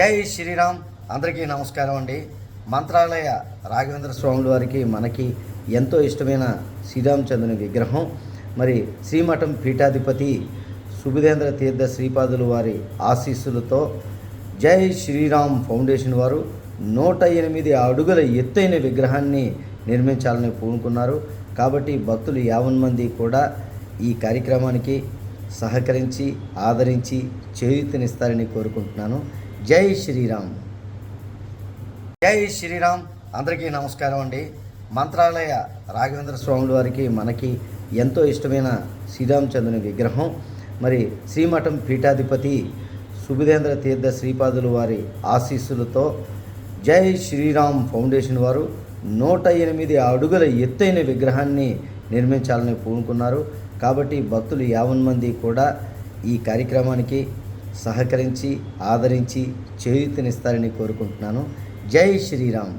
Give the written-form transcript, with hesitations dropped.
జై శ్రీరామ్. అందరికీ నమస్కారం అండి. మంత్రాలయ రాఘవేంద్ర స్వాముల వారికి మనకి ఎంతో ఇష్టమైన శ్రీరామచంద్రుని విగ్రహం మరి శ్రీమఠం పీఠాధిపతి సుబుధేంద్ర తీర్థ శ్రీపాదులు వారి ఆశీస్సులతో జై శ్రీరామ్ ఫౌండేషన్ వారు 108 అడుగుల ఎత్తైన విగ్రహాన్ని నిర్మించాలని పూనుకున్నారు. కాబట్టి భక్తులు 50 మంది కూడా ఈ కార్యక్రమానికి సహకరించి ఆదరించి చేయూతనిస్తారని కోరుకుంటున్నాను. జై శ్రీరామ్. జై శ్రీరామ్. అందరికీ నమస్కారం అండి. మంత్రాలయ రాఘవేంద్ర స్వాముల వారికి మనకి ఎంతో ఇష్టమైన శ్రీరామచంద్రుని విగ్రహం మరి శ్రీమఠం పీఠాధిపతి సుబుధేంద్ర తీర్థ శ్రీపాదులు వారి ఆశీస్సులతో జై శ్రీరామ్ ఫౌండేషన్ వారు 108 అడుగుల ఎత్తైన విగ్రహాన్ని నిర్మించాలని పూనుకున్నారు. కాబట్టి భక్తులు 50 మంది కూడా ఈ కార్యక్రమానికి సహకరించి ఆదరించి చేయూతనిస్తారని కోరుకుంటున్నాను. జై శ్రీరామ్.